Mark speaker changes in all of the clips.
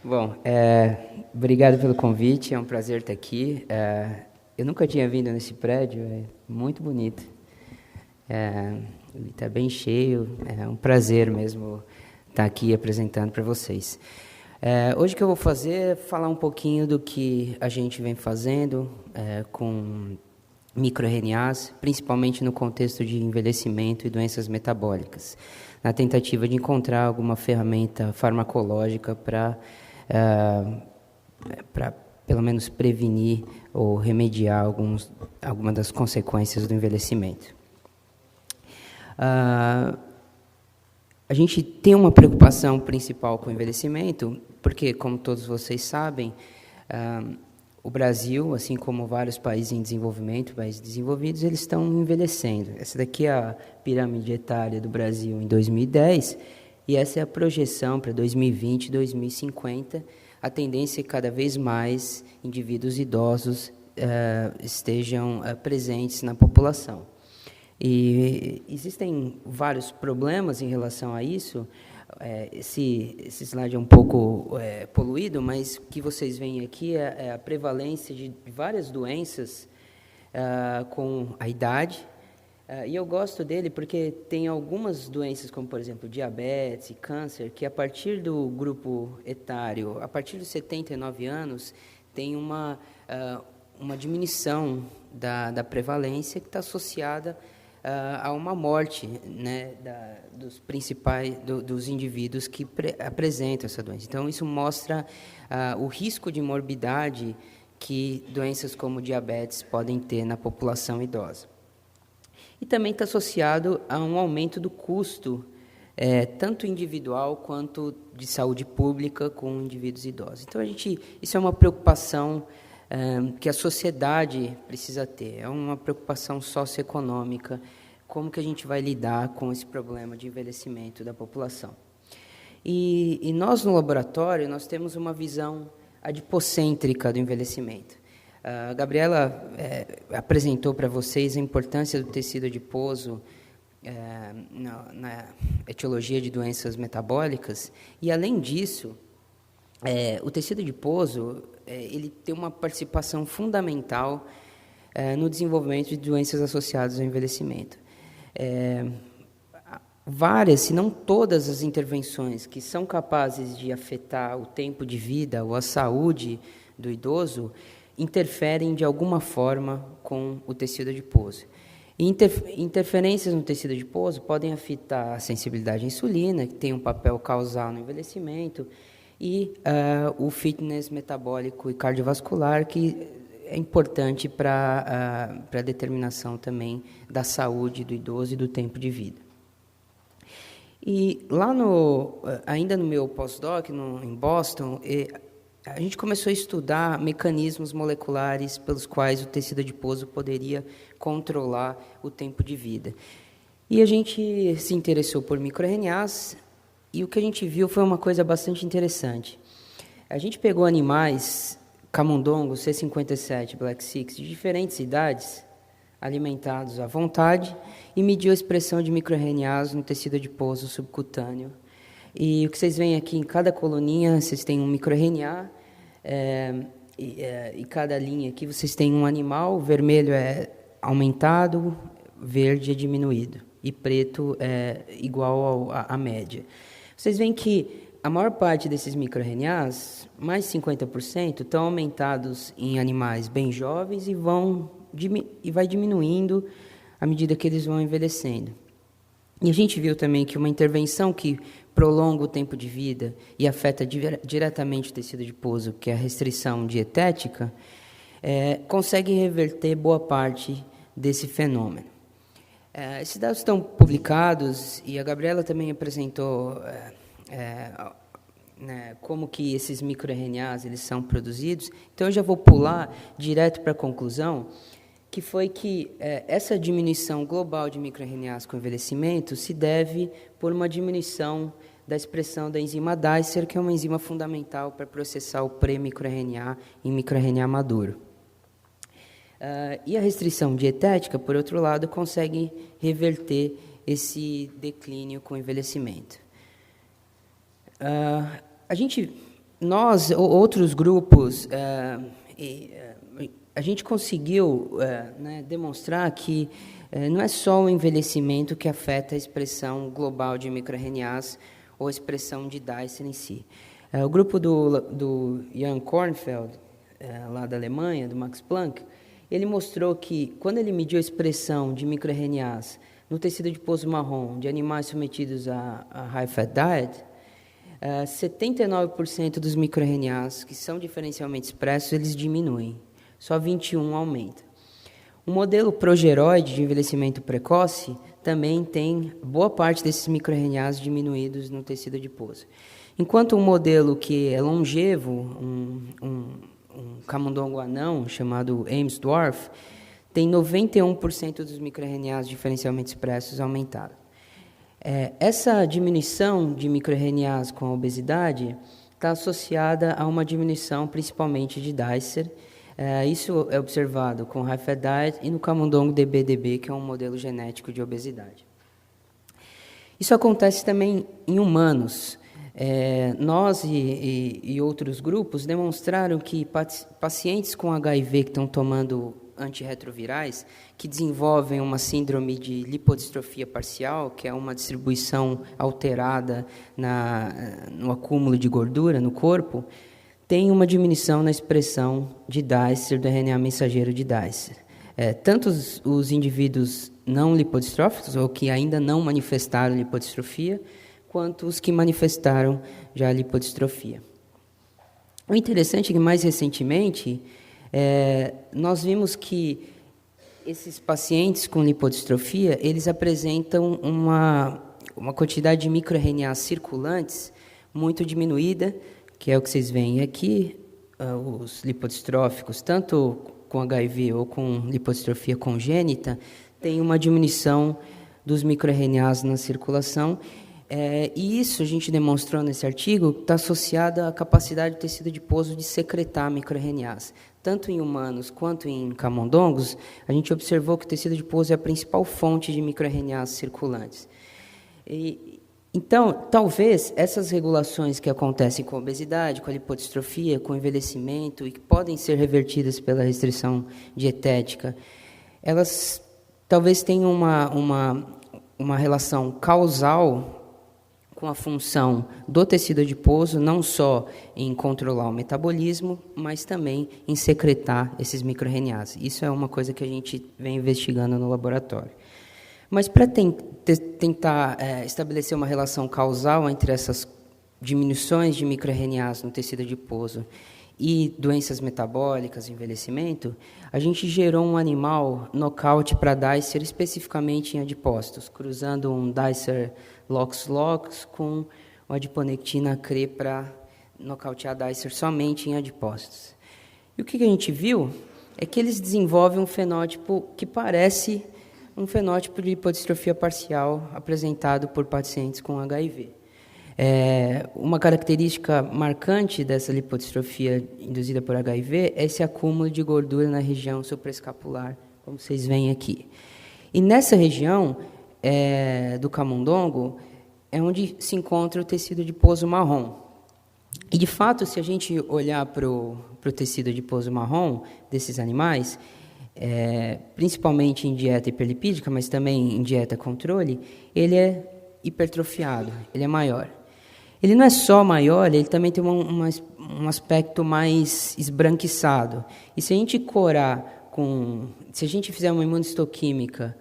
Speaker 1: Bom, obrigado pelo convite, é um prazer estar aqui. Eu nunca tinha vindo nesse prédio, é muito bonito. Ele está bem cheio, é um prazer mesmo estar aqui apresentando para vocês. Hoje o que eu vou fazer é falar um pouquinho do que a gente vem fazendo com microRNAs, principalmente no contexto de envelhecimento e doenças metabólicas, na tentativa de encontrar alguma ferramenta farmacológica para pelo menos prevenir ou remediar algumas das consequências do envelhecimento. A gente tem uma preocupação principal com o envelhecimento, porque, como todos vocês sabem, o Brasil, assim como vários países em desenvolvimento, países desenvolvidos, eles estão envelhecendo. Essa daqui é a pirâmide etária do Brasil em 2010, e essa é a projeção para 2020 e 2050. A tendência é que cada vez mais indivíduos idosos estejam presentes na população. E existem vários problemas em relação a isso. Esse slide é um pouco poluído, mas o que vocês veem aqui é a prevalência de várias doenças com a idade. E eu gosto dele porque tem algumas doenças, como, por exemplo, diabetes e câncer, que a partir do grupo etário, a partir dos 79 anos, tem uma diminuição da prevalência que está associada a uma morte, né, dos indivíduos que apresentam essa doença. Então, isso mostra o risco de morbidade que doenças como diabetes podem ter na população idosa. E também está associado a um aumento do custo, tanto individual quanto de saúde pública com indivíduos idosos. Então, isso é uma preocupação que a sociedade precisa ter, é uma preocupação socioeconômica, como que a gente vai lidar com esse problema de envelhecimento da população. E nós, no laboratório, nós temos uma visão adipocêntrica do envelhecimento. A Gabriela apresentou para vocês a importância do tecido adiposo na etiologia de doenças metabólicas, e, além disso, o tecido adiposo ele tem uma participação fundamental no desenvolvimento de doenças associadas ao envelhecimento. Várias, se não todas as intervenções que são capazes de afetar o tempo de vida ou a saúde do idoso interferem de alguma forma com o tecido adiposo. Interferências no tecido adiposo podem afetar a sensibilidade à insulina, que tem um papel causal no envelhecimento, e o fitness metabólico e cardiovascular, que é importante para a determinação também da saúde do idoso e do tempo de vida. E lá ainda no meu pós-doc, em Boston, a gente começou a estudar mecanismos moleculares pelos quais o tecido adiposo poderia controlar o tempo de vida. E a gente se interessou por microRNAs, e o que a gente viu foi uma coisa bastante interessante. A gente pegou animais camundongo C57 Black 6 de diferentes idades, alimentados à vontade, e mediu a expressão de microRNAs no tecido adiposo subcutâneo. E o que vocês veem aqui, em cada coluninha, vocês têm um microRNA, e cada linha aqui, vocês têm um animal, o vermelho é aumentado, verde é diminuído, e preto é igual à média. Vocês veem que a maior parte desses microRNAs, mais de 50%, estão aumentados em animais bem jovens e vai diminuindo à medida que eles vão envelhecendo. E a gente viu também que uma intervenção que prolonga o tempo de vida e afeta diretamente o tecido adiposo, que é a restrição dietética, consegue reverter boa parte desse fenômeno. Esses dados estão publicados, e a Gabriela também apresentou como que esses microRNAs eles são produzidos. Então, eu já vou pular direto para a conclusão, que foi que essa diminuição global de microRNAs com envelhecimento se deve por uma diminuição da expressão da enzima Dicer, que é uma enzima fundamental para processar o pré-microRNA em microRNA maduro. E a restrição dietética, por outro lado, consegue reverter esse declínio com o envelhecimento. A gente outros grupos, a gente conseguiu demonstrar que não é só o envelhecimento que afeta a expressão global de microRNAs ou a expressão de Dicer em si. O grupo do Jan Kornfeld, lá da Alemanha, do Max Planck, ele mostrou que, quando ele mediu a expressão de microRNAs no tecido adiposo marrom de animais submetidos a high-fat diet, 79% dos microRNAs que são diferencialmente expressos, eles diminuem. Só 21% aumenta. O modelo progeroide de envelhecimento precoce também tem boa parte desses microRNAs diminuídos no tecido adiposo. Enquanto um modelo que é longevo, um camundongo anão, chamado Ames dwarf, tem 91% dos microRNAs diferencialmente expressos aumentados. Essa diminuição de microRNAs com a obesidade está associada a uma diminuição principalmente de Dicer. Isso é observado com high-fat diet e no camundongo DBDB, que é um modelo genético de obesidade. Isso acontece também em humanos. Nós e outros grupos demonstraram que pacientes com HIV que estão tomando antirretrovirais, que desenvolvem uma síndrome de lipodistrofia parcial, que é uma distribuição alterada no acúmulo de gordura no corpo, tem uma diminuição na expressão de Dicer, do RNA mensageiro de Dicer. Tanto os indivíduos não lipodistróficos, ou que ainda não manifestaram lipodistrofia, quanto os que manifestaram já a lipodistrofia. O interessante é que, mais recentemente, nós vimos que esses pacientes com lipodistrofia, eles apresentam uma quantidade de microRNAs circulantes muito diminuída, que é o que vocês veem aqui, os lipodistróficos, tanto com HIV ou com lipodistrofia congênita, tem uma diminuição dos microRNAs na circulação. E isso a gente demonstrou nesse artigo, está associado à capacidade do tecido adiposo de secretar microRNAs. Tanto em humanos quanto em camundongos, a gente observou que o tecido adiposo é a principal fonte de microRNAs circulantes. Então, talvez essas regulações que acontecem com a obesidade, com a lipodistrofia, com o envelhecimento, e que podem ser revertidas pela restrição dietética, elas talvez tenham uma relação causal com a função do tecido adiposo, não só em controlar o metabolismo, mas também em secretar esses microRNAs. Isso é uma coisa que a gente vem investigando no laboratório. Mas para tentar estabelecer uma relação causal entre essas diminuições de microRNAs no tecido adiposo e doenças metabólicas, envelhecimento, a gente gerou um animal nocaute para Dicer especificamente em adipócitos, cruzando um Dicer LOX-LOX com o adiponectina CRE para nocautear Dicer somente em adipócitos. E o que a gente viu é que eles desenvolvem um fenótipo que parece um fenótipo de lipodistrofia parcial apresentado por pacientes com HIV. Uma característica marcante dessa lipodistrofia induzida por HIV é esse acúmulo de gordura na região supraescapular, como vocês veem aqui. E nessa região do camundongo é onde se encontra o tecido adiposo marrom. E, de fato, se a gente olhar para o tecido adiposo marrom desses animais, principalmente em dieta hiperlipídica, mas também em dieta controle, ele é hipertrofiado, ele é maior. Ele não é só maior, ele também tem um aspecto mais esbranquiçado. E se a gente se a gente fizer uma imunistoquímica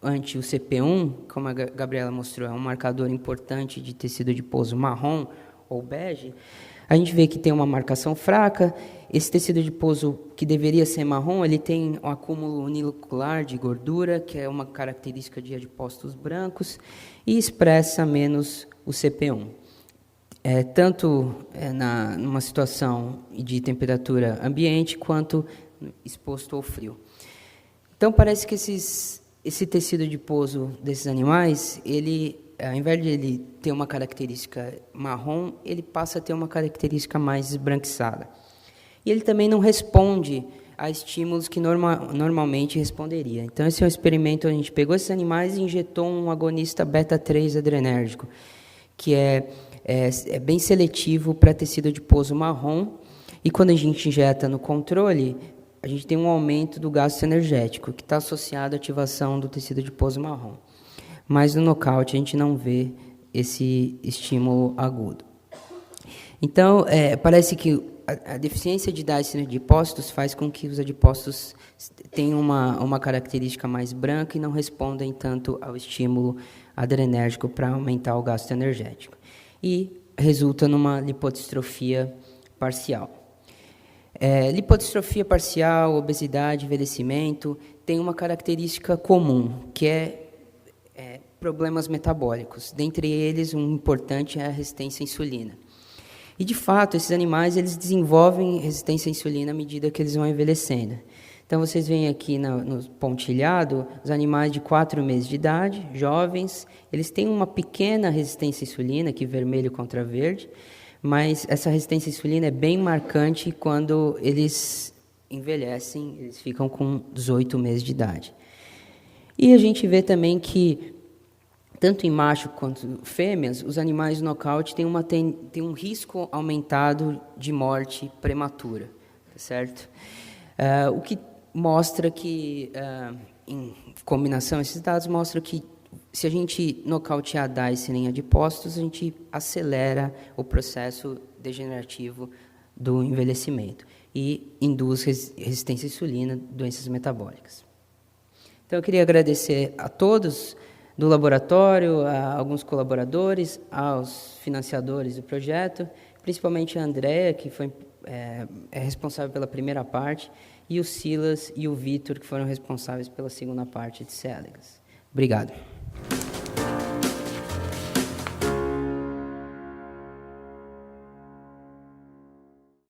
Speaker 1: ante o CP1, como a Gabriela mostrou, é um marcador importante de tecido adiposo marrom ou bege, a gente vê que tem uma marcação fraca. Esse tecido adiposo, que deveria ser marrom, ele tem um acúmulo unilocular de gordura, que é uma característica de adipócitos brancos, e expressa menos o CP1. Tanto numa situação de temperatura ambiente, quanto exposto ao frio. Então, parece que esse tecido adiposo desses animais, ao invés de ele ter uma característica marrom, ele passa a ter uma característica mais esbranquiçada. E ele também não responde a estímulos que normalmente responderia. Então, esse é um experimento, a gente pegou esses animais e injetou um agonista beta-3 adrenérgico, que é é bem seletivo para tecido adiposo marrom, e quando a gente injeta no controle, a gente tem um aumento do gasto energético, que está associado à ativação do tecido adiposo marrom. Mas no nocaute a gente não vê esse estímulo agudo. Então, parece que a deficiência de DAIS em adipócitos faz com que os adipócitos tenham uma característica mais branca e não respondem tanto ao estímulo adrenérgico para aumentar o gasto energético. E resulta numa lipodistrofia parcial. Lipodistrofia parcial, obesidade, envelhecimento, tem uma característica comum, que é problemas metabólicos. Dentre eles, um importante é a resistência à insulina. E, de fato, esses animais eles desenvolvem resistência à insulina à medida que eles vão envelhecendo. Então, vocês veem aqui no pontilhado os animais de 4 meses de idade, jovens, eles têm uma pequena resistência à insulina, aqui vermelho contra verde, mas essa resistência à insulina é bem marcante quando eles envelhecem, eles ficam com 18 meses de idade. E a gente vê também que, tanto em macho quanto fêmeas, os animais do nocaute têm um risco aumentado de morte prematura, tá certo? O que mostra que, em combinação, esses dados mostram que, se a gente nocautear DAIS em adipócitos, a gente acelera o processo degenerativo do envelhecimento e induz resistência à insulina, doenças metabólicas. Então, eu queria agradecer a todos do laboratório, a alguns colaboradores, aos financiadores do projeto, principalmente a Andréa, que foi responsável pela primeira parte, e o Silas e o Vitor, que foram responsáveis pela segunda parte de C. elegans. Obrigado.